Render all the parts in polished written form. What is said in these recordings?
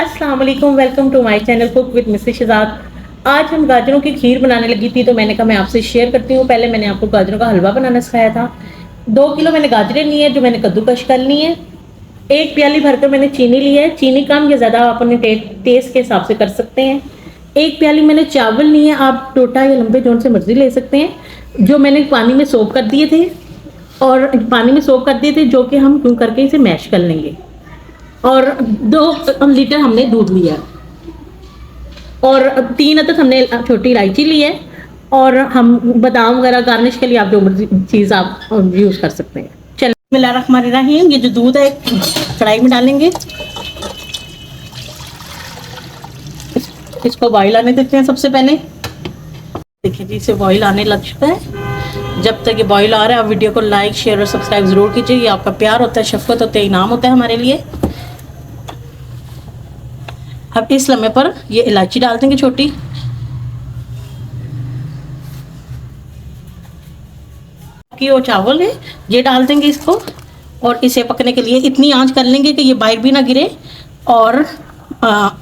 अस्सलाम वालेकुम, welcome to my channel cook with Mrs Shahzad. आज हम गाजरों की खीर बनाने लगी थी तो मैंने कहा मैं आपसे शेयर करती हूँ। पहले मैंने आपको गाजरों का हलवा बनाना सिखाया था। 2 किलो मैंने गाजरें ली है जो मैंने कद्दूकश कर ली है। 1 प्याली भरकर मैंने चीनी ली है। चीनी कम या ज़्यादा आप अपने टेस्ट के हिसाब से कर सकते हैं। 1 प्याली मैंने चावल लिए हैं, आप टोटा या लंबे जोन से मर्जी ले सकते हैं, जो मैंने पानी में सोक कर दिए थे जो कि हम यूँ करके इसे मैश कर लेंगे। और 2 लीटर हमने दूध लिया और 3 अदद हमने छोटी इलायची ली है। और हम बादाम वगैरह गार्निश के लिए आप जो मर्जी चीज़ आप यूज़ कर सकते हैं। चलिए बिस्मिल्लाहिर्रहमानिर्रहीम, ये जो दूध है कढ़ाई में डालेंगे, इसको बॉईल आने देते हैं। सबसे पहले देखिए जी, इसे बॉईल आने लग चुका है। जब तक ये बॉईल आ रहा है आप वीडियो को लाइक शेयर और सब्सक्राइब ज़रूर कीजिए। ये आपका प्यार होता है, शफकत होता है, इनाम होता है हमारे लिए। अब इस लम्हे पर ये इलायची डाल देंगे छोटी, कि वो चावल है ये डाल देंगे इसको, और इसे पकने के लिए इतनी आंच कर लेंगे कि ये बाहर भी ना गिरे, और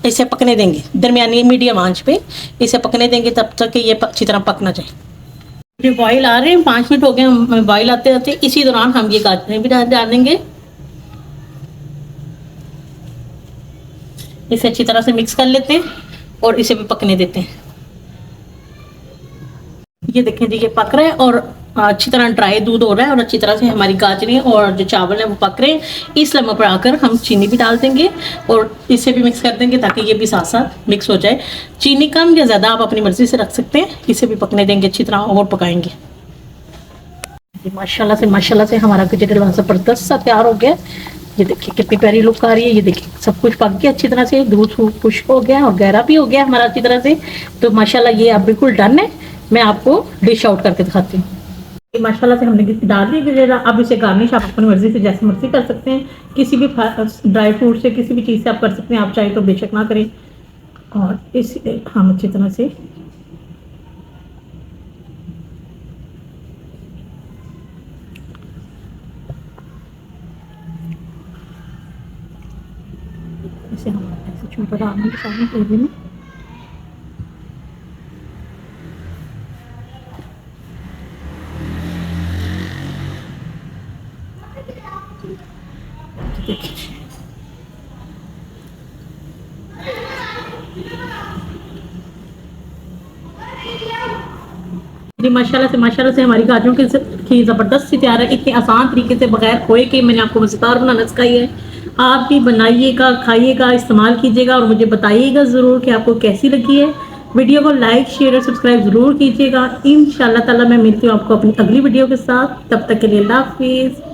इसे पकने देंगे दरमियानी मीडियम आंच पे। इसे पकने देंगे तब तक कि ये अच्छी तरह पक ना जाए। ये बॉईल आ रहे हैं, 5 मिनट हो गए हम बॉईल आते आते। इसी दौरान हम ये गाजरें भी डाल देंगे। इसे अच्छी तरह से मिक्स कर लेते हैं और इसे भी पकने देते हैं। ये देखें जी, ये पक रहा है और अच्छी तरह ड्राई दूध हो रहा है और अच्छी तरह से हमारी गाजरें और जो चावल है वो पक रहे हैं। इस लम्हे पर आकर हम चीनी भी डाल देंगे और इसे भी मिक्स कर देंगे ताकि ये भी साथ साथ मिक्स हो जाए। चीनी कम या ज़्यादा आप अपनी मर्ज़ी से रख सकते हैं। इसे भी पकने देंगे अच्छी तरह और पकाएंगे। माशाल्लाह से हमारा गजरेला ज़बरदस्त सा तैयार हो गया। ये देखिए कितनी प्यारी लुक आ रही है। ये देखिए सब कुछ पक गया अच्छी तरह से, दूध खुश्क हो गया और गहरा भी हो गया हमारा अच्छी तरह से। तो माशाल्लाह ये अब बिल्कुल डन है। मैं आपको डिश आउट करके दिखाती हूँ। माशाल्लाह से हमने डाल दी गजरेला। अब इसे गार्निश आप अपनी मर्जी से जैसे मर्जी कर सकते हैं, किसी भी ड्राई फ्रूट से, किसी भी चीज़ से आप कर सकते हैं। आप चाहे तो बेशक ना करें। और इस हम अच्छी तरह से इसे हम ऐसे छूटा डालने के सामने ग्रेवी में। जी माशाल्लाह से हमारी गाजरों की खीर ज़बरदस्त सी तैयार है। इतने आसान तरीके से बगैर खोए के मैंने आपको मज़ेदार बनाना सिखाई है। आप भी बनाइएगा, खाइएगा, इस्तेमाल कीजिएगा और मुझे बताइएगा ज़रूर कि आपको कैसी लगी है। वीडियो को लाइक शेयर और सब्सक्राइब ज़रूर कीजिएगा। इंशाअल्लाह ताला मैं मिलती हूँ आपको अपनी अगली वीडियो के साथ। तब तक के लिए अल्लाह हाफिज़।